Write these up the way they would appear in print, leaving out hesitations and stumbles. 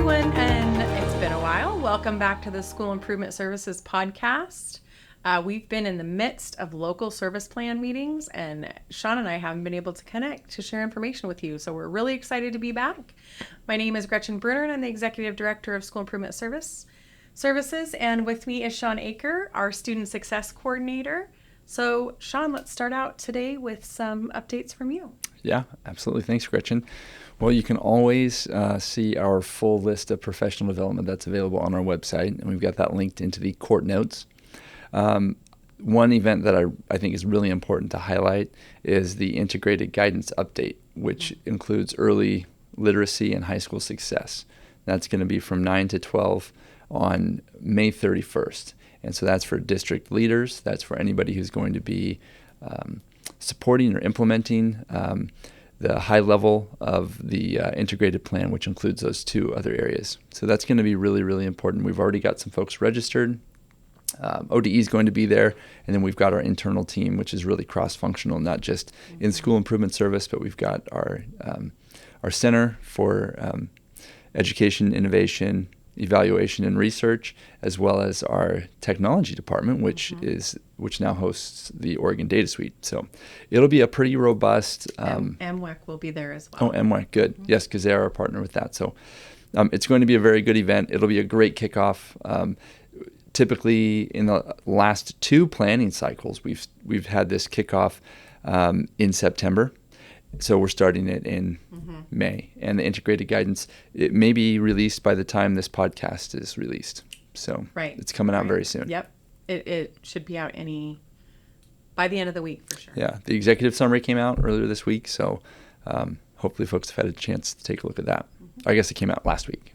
everyone, and it's been a while. Welcome back to the School Improvement Services Podcast. We've been in the midst of local service plan meetings, and Sean and I haven't been able to connect to share information with you, so we're really excited to be back. My name is Gretchen Brunner, and I'm the Executive Director of School Improvement Services, and with me is Sean Aker, our Student Success Coordinator. So, Sean, let's start out today with some updates from you. Yeah, absolutely. Thanks, Gretchen. Well, you can always see our full list of professional development that's available on our website, and we've got that linked into the court notes. One event that I think is really important to highlight is the Integrated Guidance Update, which includes early literacy and high school success. That's going to be from 9 to 12 on May 31st. And so that's for district leaders. That's for anybody who's going to be supporting or implementing the high level of the integrated plan, which includes those two other areas. So that's going to be really, really important. We've already got some folks registered. ODE is going to be there, and then we've got our internal team, which is really cross-functional, not just in school improvement service, but we've got our Center for Education, Innovation, Evaluation, and Research, as well as our technology department, which now hosts the Oregon Data Suite. So it'll be a pretty robust. MWEC will be there as well. Oh, MWEC, good. Mm-hmm. Yes, because they are a partner with that. So it's going to be a very good event. It'll be a great kickoff. Typically, in the last two planning cycles, we've had this kickoff in September. So we're starting it in May. And the integrated guidance, it may be released by the time this podcast is released. So it's coming out very soon. Yep. It should be out by the end of the week for sure. Yeah. The executive summary came out earlier this week. So hopefully folks have had a chance to take a look at that. I guess it came out last week.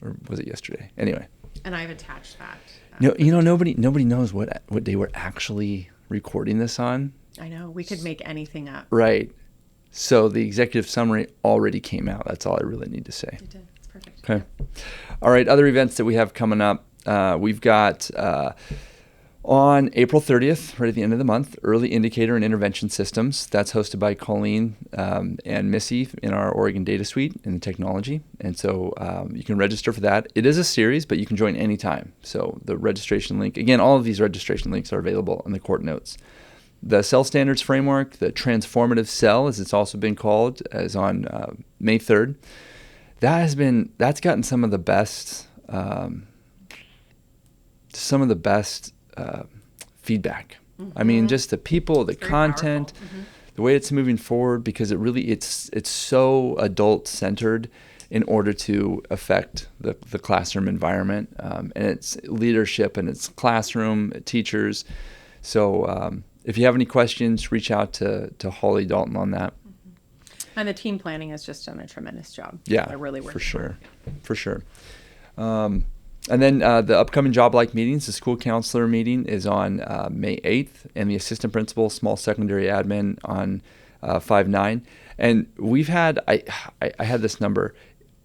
Or was it yesterday? Anyway. And I've attached that. No, nobody knows what day we're actually recording this on. I know. We could make anything up. Right. So the executive summary already came out. That's all I really need to say. It did. It's perfect. Okay. All right. Other events that we have coming up. We've got on April 30th, right at the end of the month, Early Indicator and Intervention Systems. That's hosted by Colleen and Missy in our Oregon Data Suite in the technology. And so you can register for that. It is a series, but you can join anytime. So the registration link, again, all of these registration links are available in the court notes. The Cell Standards Framework, the Transformative Cell, as it's also been called, is on May 3rd. That's gotten some of the best feedback. I mean, just the people, the content, the way it's moving forward, because it's so adult centered in order to affect the classroom environment, and its leadership and its classroom teachers. So if you have any questions, reach out to Holly Dalton on that. And the team planning has just done a tremendous job. Yeah, they're really working for sure. And then the upcoming job-like meetings, the school counselor meeting is on May 8th, and the assistant principal, small secondary admin on 5/9. And we've had, I had this number,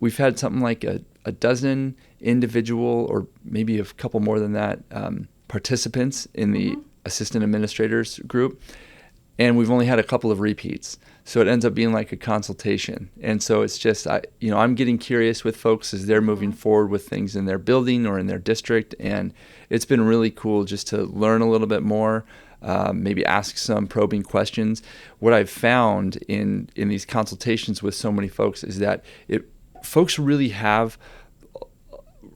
we've had something like a dozen individual, or maybe a couple more than that, participants in the assistant administrators group, and we've only had a couple of repeats. So it ends up being like a consultation. And so it's just, I'm getting curious with folks as they're moving forward with things in their building or in their district. And it's been really cool just to learn a little bit more, maybe ask some probing questions. What I've found in these consultations with so many folks is that folks really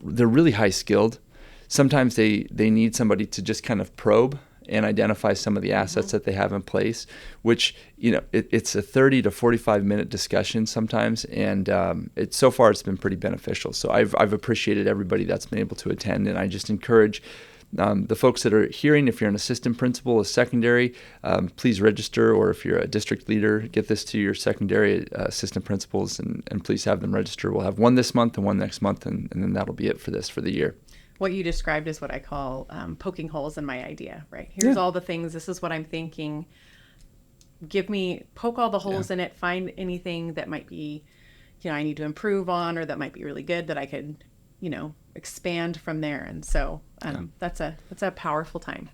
they're really high skilled. Sometimes they need somebody to just kind of probe and identify some of the assets that they have in place, which, it's a 30 to 45 minute discussion sometimes. And so far it's been pretty beneficial. So I've appreciated everybody that's been able to attend. And I just encourage the folks that are hearing, if you're an assistant principal, a secondary, please register. Or if you're a district leader, get this to your secondary assistant principals and please have them register. We'll have one this month and one next month, and then that'll be it for the year. What you described is what I call poking holes in my idea, right? Here's all the things. This is what I'm thinking. Poke all the holes in it. Find anything that might be, I need to improve on, or that might be really good that I could, expand from there. And so that's a powerful time.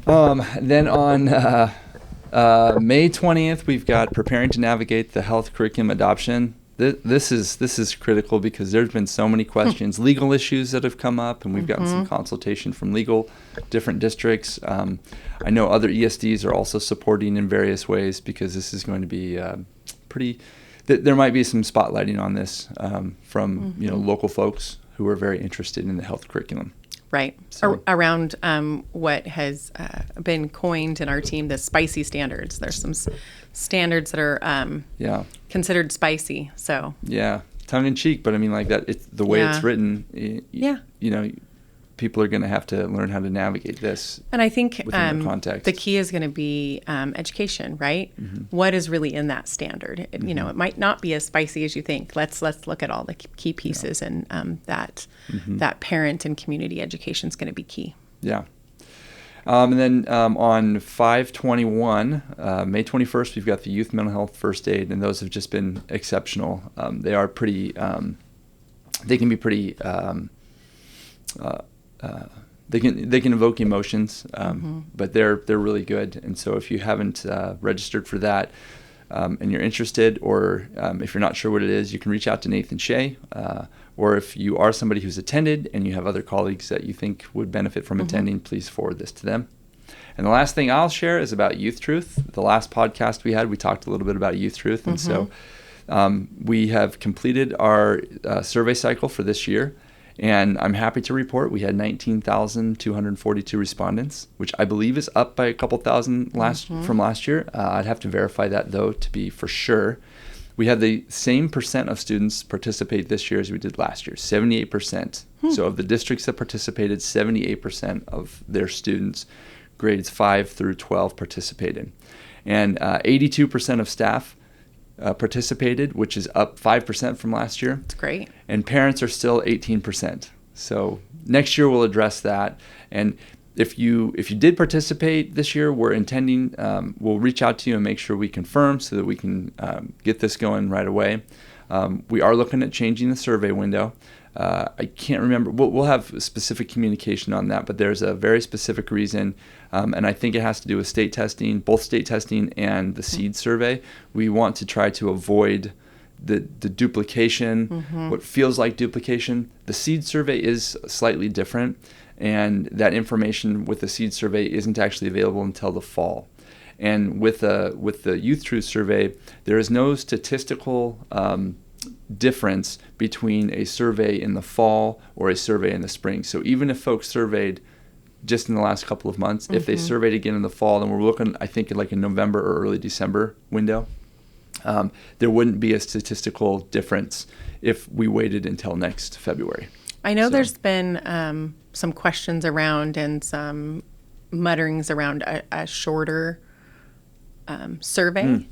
Then on May 20th, we've got Preparing to Navigate the Health Curriculum Adoption. This is critical because there's been so many questions, legal issues that have come up, and we've gotten some consultation from different districts. I know other ESDs are also supporting in various ways because this is going to be there might be some spotlighting on this from local folks who are very interested in the health curriculum. Right. So, around what has been coined in our team, the spicy standards. There's some standards that are considered spicy. So yeah, tongue in cheek, but I mean like that. It's the way it's written. People are going to have to learn how to navigate this. And I think within their context. The key is going to be education, right? What is really in that standard? It might not be as spicy as you think. Let's look at all the key pieces, and that parent and community education is going to be key. Yeah. And then on 5/21, May 21st, we've got the Youth Mental Health First Aid, and those have just been exceptional. They are pretty. They can be pretty. They can evoke emotions, but they're really good. And so if you haven't registered for that and you're interested, or if you're not sure what it is, you can reach out to Nathan Shea. Or if you are somebody who's attended and you have other colleagues that you think would benefit from attending, please forward this to them. And the last thing I'll share is about YouthTruth. The last podcast we had, we talked a little bit about YouthTruth. And so we have completed our survey cycle for this year. And I'm happy to report we had 19,242 respondents, which I believe is up by a couple thousand from last year. I'd have to verify that, though, to be for sure. We had the same percent of students participate this year as we did last year, 78%. So of the districts that participated, 78% of their students, grades 5 through 12, participated. And 82% of staff participated, which is up 5% from last year. That's great. And parents are still 18%. So next year we'll address that. And if you did participate this year, we're intending, we'll reach out to you and make sure we confirm so that we can get this going right away. We are looking at changing the survey window. I can't remember. We'll have specific communication on that, but there's a very specific reason, and I think it has to do with state testing, both state testing and the SEED survey. We want to try to avoid the duplication, what feels like duplication. The SEED survey is slightly different, and that information with the SEED survey isn't actually available until the fall. And with the YouthTruth survey, there is no statistical difference between a survey in the fall or a survey in the spring. So even if folks surveyed just in the last couple of months, if they surveyed again in the fall, then we're looking, I think, like a November or early December window, there wouldn't be a statistical difference if we waited until next February. I know there's been some questions around and some mutterings around a shorter survey.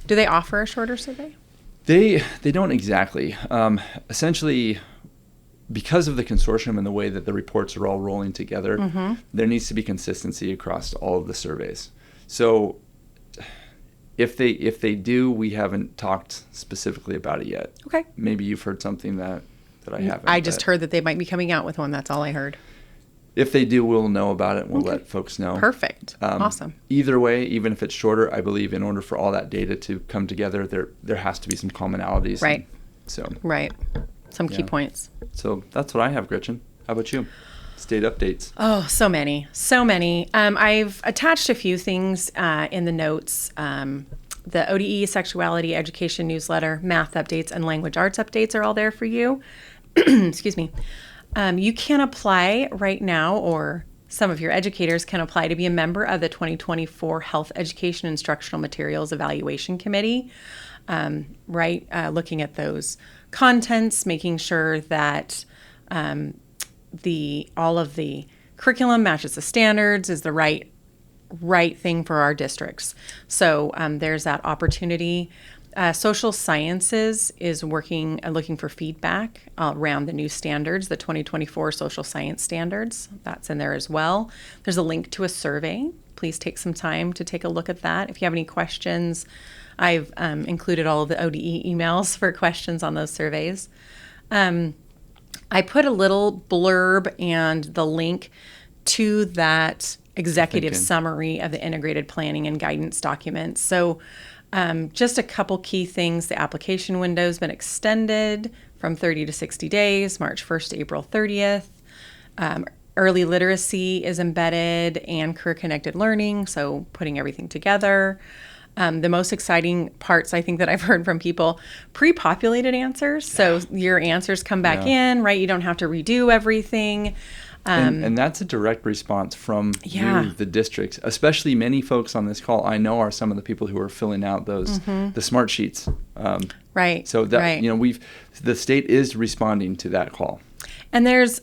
Do they offer a shorter survey? They don't exactly. Essentially, because of the consortium and the way that the reports are all rolling together, there needs to be consistency across all of the surveys. So if they do, we haven't talked specifically about it yet. Okay. Maybe you've heard something that I haven't. I just heard that they might be coming out with one. That's all I heard. If they do, we'll know about it. We'll let folks know. Perfect. Awesome. Either way, even if it's shorter, I believe in order for all that data to come together, there has to be some commonalities. Right. Right. Some key points. So that's what I have, Gretchen. How about you? State updates. Oh, so many. I've attached a few things in the notes. The ODE Sexuality Education Newsletter, math updates, and language arts updates are all there for you. Excuse me. You can apply right now, or some of your educators can apply to be a member of the 2024 Health Education Instructional Materials Evaluation Committee. Looking at those contents, making sure that all of the curriculum matches the standards, is the right thing for our districts. So there's that opportunity. Social Sciences is looking for feedback around the new standards, the 2024 Social Science Standards. That's in there as well. There's a link to a survey. Please take some time to take a look at that. If you have any questions, I've included all of the ODE emails for questions on those surveys. I put a little blurb and the link to that executive summary of the integrated planning and guidance documents. So Just a couple key things. The application window has been extended from 30 to 60 days, March 1st to April 30th. Early literacy is embedded and career-connected learning, so putting everything together. The most exciting parts, I think, that I've heard from people, pre-populated answers. So your answers come back in, right? You don't have to redo everything. And that's a direct response from you, the districts, especially many folks on this call I know are some of the people who are filling out those the smart sheets. Right. So that the state is responding to that call. And there is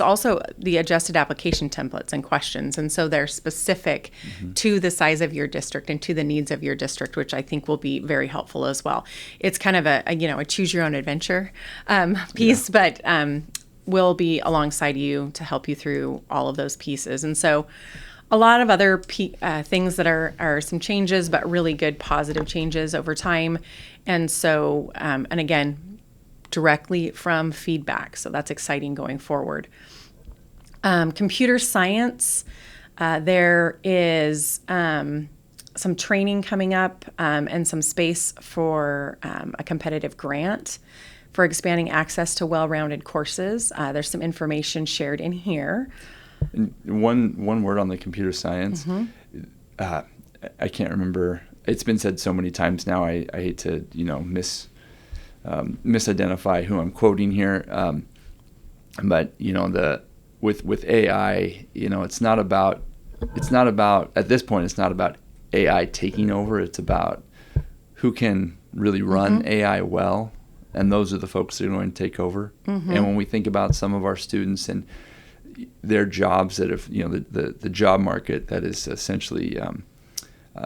also the adjusted application templates and questions, and so they're specific to the size of your district and to the needs of your district, which I think will be very helpful as well. It's kind of a choose your own adventure piece, but will be alongside you to help you through all of those pieces. And so a lot of other things that are some changes, but really good positive changes over time. And so, and again, directly from feedback. So that's exciting going forward. Computer science, there is some training coming up and some space for a competitive grant for expanding access to well-rounded courses. There's some information shared in here. And one word on the computer science. I can't remember. It's been said so many times now. I hate to misidentify who I'm quoting here. But with AI, it's not about at this point. It's not about AI taking over. It's about who can really run AI well. And those are the folks that are going to take over. And when we think about some of our students and their jobs that have, the job market that is essentially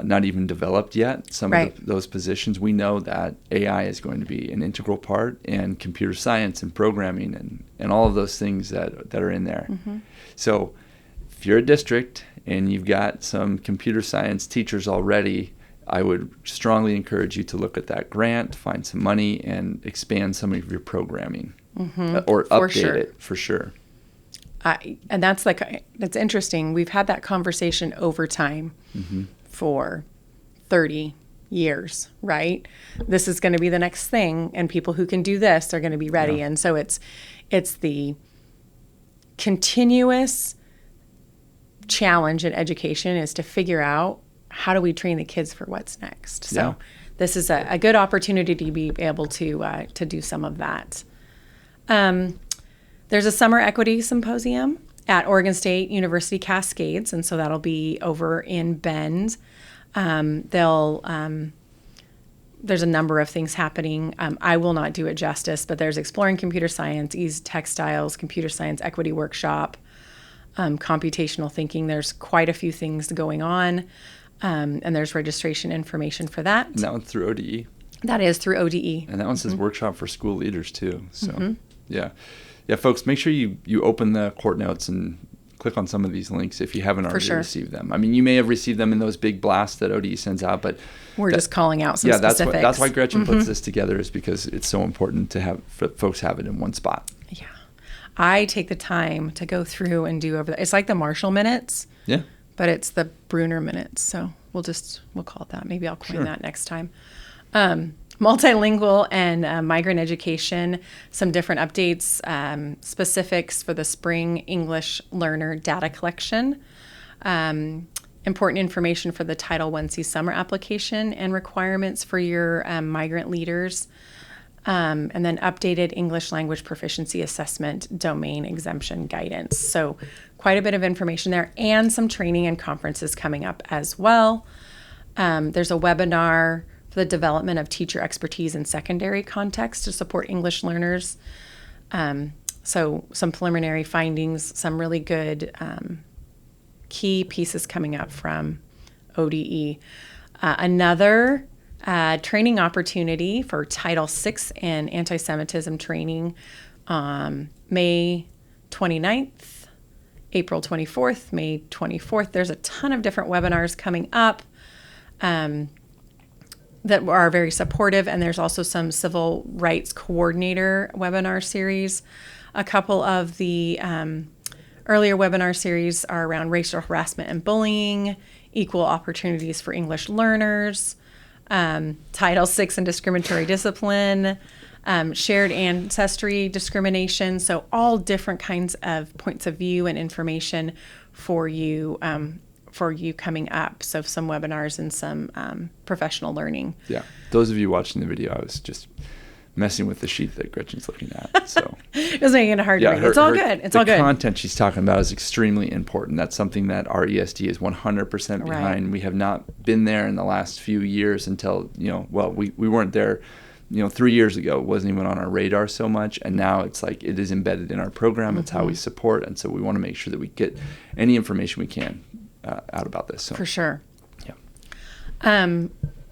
not even developed yet, some of those positions, we know that AI is going to be an integral part, and computer science and programming and all of those things that are in there. So if you're a district and you've got some computer science teachers already, I would strongly encourage you to look at that grant, find some money, and expand some of your programming or update it for sure. And that's interesting. We've had that conversation over time for 30 years, right? This is going to be the next thing, and people who can do this are going to be ready. And so it's the continuous challenge in education is to figure out, how do we train the kids for what's next? So this is a good opportunity to be able to do some of that. There's a summer equity symposium at Oregon State University Cascades, and so that'll be over in Bend. There's a number of things happening. I will not do it justice, but there's Exploring Computer Science, Ease Textiles, Computer Science Equity Workshop, computational thinking. There's quite a few things going on. And there's registration information for that. And that one's through ODE. That is through ODE. And that one says workshop for school leaders too. So yeah, folks, make sure you open the court notes and click on some of these links if you haven't already received them. I mean, you may have received them in those big blasts that ODE sends out, but we're just calling out some specifics. That's why Gretchen puts this together, is because it's so important to folks have it in one spot. Yeah, I take the time to go through and do over. It's like the Marshall minutes. Yeah. But it's the Bruner minutes, so we'll call it that. Maybe I'll coin that next time. Multilingual and migrant education, some different updates, specifics for the spring English learner data collection, important information for the Title I-C summer application and requirements for your migrant leaders, and then updated English language proficiency assessment domain exemption guidance. So quite a bit of information there, and some training and conferences coming up as well. There's a webinar for the development of teacher expertise in secondary context to support English learners. So some preliminary findings, some really good key pieces coming up from ODE. Another training opportunity for Title VI and anti-Semitism training, May 29th, April 24th, May 24th. There's a ton of different webinars coming up that are very supportive, and there's also some civil rights coordinator webinar series. A couple of the earlier webinar series are around racial harassment and bullying equal opportunities for English learners, Title VI and discriminatory discipline, shared ancestry discrimination. So all different kinds of points of view and information for you coming up. So some webinars and some professional learning. Yeah. Those of you watching the video, I was just messing with the sheet that Gretchen's looking at. So it was making it hard to read. It's all good. It's all good. The content she's talking about is extremely important. That's something that our ESD is 100% behind. Right. We have not been there in the last few years until, we weren't there, 3 years ago. It wasn't even on our radar so much. And now it's like it is embedded in our program. Mm-hmm. It's how we support. And so we want to make sure that we get any information we can out about this. So. For sure. Yeah.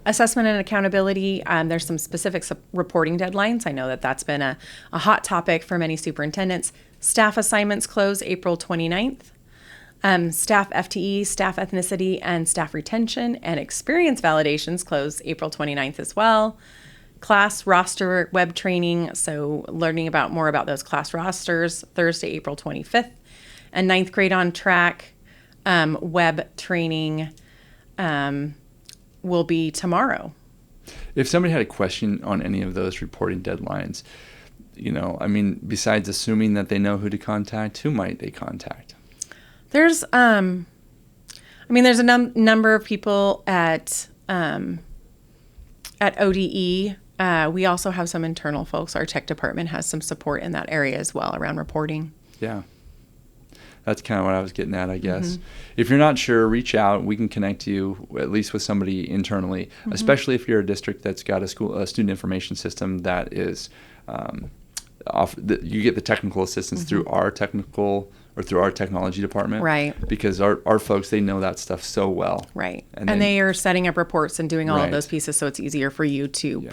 Assessment and accountability, there's some specific reporting deadlines. I know that that's been a hot topic for many superintendents. Staff assignments close April 29th. Staff FTE, staff ethnicity, and staff retention and experience validations close April 29th as well. Class roster web training, so learning more about those class rosters, Thursday, April 25th. And 9th grade on track web training will be tomorrow. If somebody had a question on any of those reporting deadlines, besides assuming that they know who to contact, who might they contact? There's a number of people at ODE. We also have some internal folks. Our tech department has some support in that area as well around reporting. Yeah. That's kind of what I was getting at, I guess. Mm-hmm. If you're not sure, reach out. We can connect you at least with somebody internally, mm-hmm. especially if you're a district that's got a student information system that is you get the technical assistance mm-hmm. through our technology department. Right. Because our folks, they know that stuff so well. Right. And they are setting up reports and doing all of those pieces, so it's easier for you to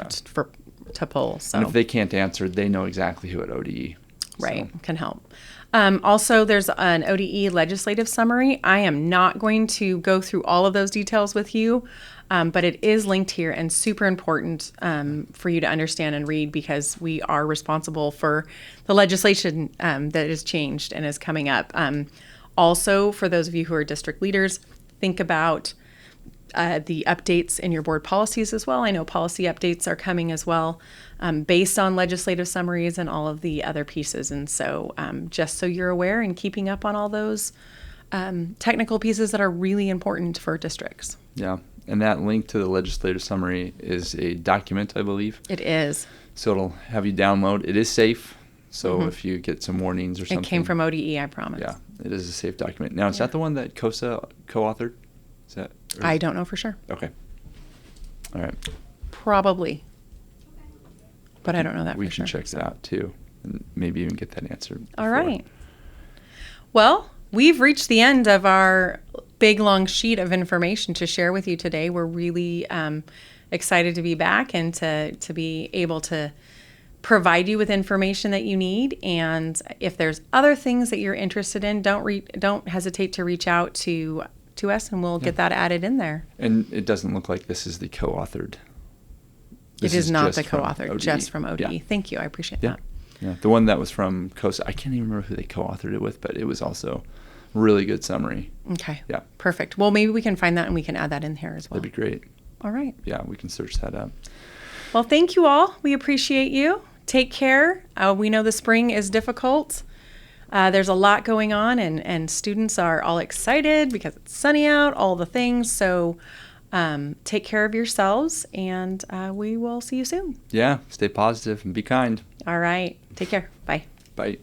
pull. So. And if they can't answer, they know exactly who at ODE. Right. So. Can help. Also, there's an ODE legislative summary. I am not going to go through all of those details with you, but it is linked here and super important for you to understand and read because we are responsible for the legislation that is changed and is coming up. Also, for those of you who are district leaders, think about the updates in your board policies as well. I know policy updates are coming as well based on legislative summaries and all of the other pieces. And so just so you're aware and keeping up on all those technical pieces that are really important for districts. Yeah. And that link to the legislative summary is a document, I believe. It is. So it'll have you download. It is safe. So mm-hmm. if you get some warnings or something. It came from ODE, I promise. Yeah. It is a safe document. Now, is that the one that COSA co-authored? I don't know for sure. Okay. All right. Probably. But I don't know that for sure. We can check that out too and maybe even get that answered. All right. Well, we've reached the end of our big long sheet of information to share with you today. We're really excited to be back and to be able to provide you with information that you need. And if there's other things that you're interested in, don't hesitate to reach out to us and we'll get that added in there. And it doesn't look like this is the co-authored. It is not the co-authored, just from ODE. Yeah. Thank you. I appreciate that. Yeah. The one that was from COSA, I can't even remember who they co-authored it with, but it was also really good summary. Okay. Yeah. Perfect. Well, maybe we can find that and we can add that in here as well. That'd be great. All right. Yeah, we can search that up. Well, thank you all. We appreciate you. Take care. We know the spring is difficult. There's a lot going on, and students are all excited because it's sunny out, all the things. So take care of yourselves, and we will see you soon. Yeah, stay positive and be kind. All right. Take care. Bye. Bye.